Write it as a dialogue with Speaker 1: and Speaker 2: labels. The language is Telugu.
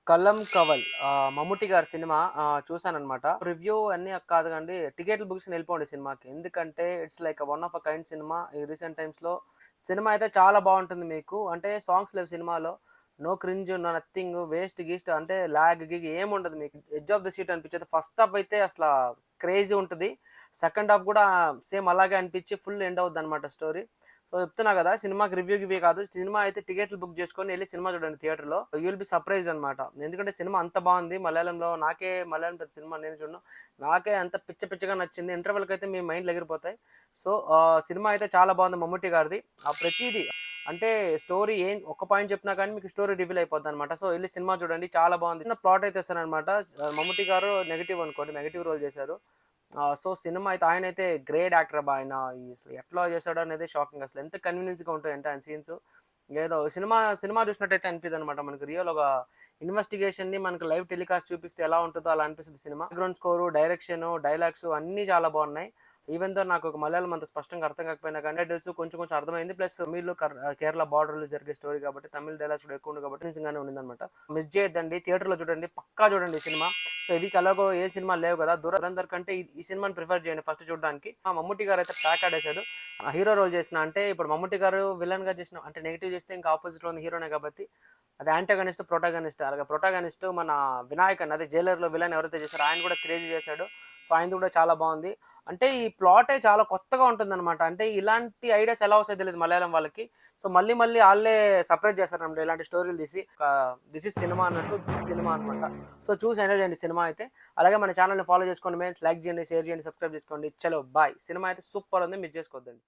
Speaker 1: 'కల్లం కవల్' మమ్ముట్టి గారి సినిమా చూసాననమాట. రివ్యూ అన్నీ కాదు గాండి, టికెట్లు బుక్ చేసుకొని ఎళ్ళిపోండి సినిమాకి. ఎందుకంటే it's like one of a kind cinema. ఈ రీసెంట్ టైమ్స్‌లో సినిమా అయితే చాలా బావుంటుంది మీకు. అంటే సాంగ్స్ లేవు సినిమాలో. No cringe, no nothing, waste గీస్ట్ అంటే లాగ్ గిగ్ ఏముండదు మీకు. ఎడ్జ్ ఆఫ్ ద సీట్ అనిపించేది. ఫస్ట్ హాఫ్ అయితే అసలా క్రేజీ ఉంటది. సెకండ్ హాఫ్ గూడా సేమ్ అలాగే అనిపించి ఫుల్ ఎండ్ అవుద్దనమాట స్టోరీ. సో చెప్తున్నా కదా! సినిమాకి రివ్యూ గివ్యూ కాదు. సినిమా అయితే టికెట్లు బుక్ చేసుకొని ఎళ్లి సినిమా చూడండి థియేటర్‌లో. యూ విల్ బి సర్ప్రైజ్డ్ అనమాట. ఎందుకంటే సినిమా అంత బావుంది. మలయాళంలో నాకే మలయాళం పెద్ద సినిమా నేను చూడను. నాకే అంత పిచ్చ పిచ్చగా నచ్చింది. ఇంటర్వెల్‌కైతే మీ మైండ్‌లు ఎగిరిపోతాయి. సో సినిమా అయితే చాలా బావుంది మమ్ముట్టి గారిది. ప్రతీది అంటే స్టోరీ ఒక్క పాయింట్ చెప్పినా కానీ మీకు స్టోరీ రివీల్ అయిపోద్దనమాట. సో ఎళ్లి సినిమా చూడండి చాలా బావుంది. చిన్న ప్లాట్ అయితే ఇస్తాననమాట. మమ్ముట్టి గారు నెగెటివ్ అనుకోండి. నెగెటివ్ రోల్ చేశారు. సో, సినిమా అయితే ఆయనైతే గ్రేట్ యాక్టర్ అబ్బా! ఆయన అసలు ఎట్లా చేసాడో అనేది షాకింగ్ అసలు. ఎంత కన్వీనియన్స్‌గా ఉంటాయంటే ఆయన సీన్స్. ఏదో సినిమా చూసినట్టయితే అనిపియదనమాట. మనకు రియల్ ఒక ఇన్వెస్టిగేషన్‌ని మనకు లైవ్ టెలికాస్ట్ చూపిస్తే ఎలా ఉంటదో అలా అనిపిస్తది cinema. Background score, direction, dialogues అన్నీ చాలా బావున్నాయి. ఈవెన్ దో నాకు ఒక మలయాళం అంత స్పష్టంగా అర్థం కాకపోయినా కానీ టైటిల్స్ కొంచెం కొంచెం అర్థమైంది. ప్లస్ తమిళ్‌లో కేరళ బార్డర్‌లో జరిగే స్టోరీ కాబట్టి తమిళ్ డైలాగ్స్ కూడా ఎక్కువ ఉన్నాయి కాబట్టి నిజంగానే ఉండిందనమాట. మిస్ చేయొద్దండి. థియేటర్‌లో చూడండి. పక్కా చూడండి ఈ సినిమా. సో, ఇవికి ఎలాగో ఏ సినిమాలు లేవు కదా! 'ధురంధర్' కంటే ఈ సినిమాని ప్రిఫర్ చేయండి ఫస్ట్ చూడడానికి. మమ్ముట్టి గారైతే ప్యాక్ ఆడేసాడు. హీరో రోల్ చేసిన అంటే ఇప్పుడు మమ్ముట్టి గారు విలన్‌గా చేసిన అంటే నెగెటివ్ చేస్తే ఇంకా అపోజిట్‌లో ఉంది హీరోనే కాబట్టి అది యాంటాగనిస్ట్, ప్రొటాగనిస్ట్. అలాగే ప్రొటాగనిస్ట్ మన వినాయక్ అదే 'జైలర్‌లో విలన్ ఎవరైతే చేసారో ఆయన కూడా క్రేజీ చేసాడు. సో, ఆయనది కూడా చాలా బావుంది. అంటే ఈ ప్లాటే చాలా కొత్తగా ఉంటుందనమాట. అంటే ఇలాంటి ఐడియాస్ ఎలా వస్తాయో తెలీదు మలయాళం వాళ్ళకి. సో, మళ్ళీ మళ్ళీ ఆళ్ళే సెపరేట్ చేస్తారనమాట ఇలాంటి స్టోరీలు తీసి. దిస్ ఈజ్ సినిమా అన్నట్టు దిస్ ఈజ్ సినిమా అనమాట. సో, చూసి ఎంజాయ్ చేయండి సినిమా అయితే. అలాగే మన ఛానెల్‌ని ఫాలో చేసుకోండి. లైక్ చేయండి, షేర్ చేయండి, సబ్స్క్రైబ్ చేసుకోండి. చలో బాయ్. సినిమా అయితే సూపర్ ఉంది. మిస్ చేసుకోవద్దండి.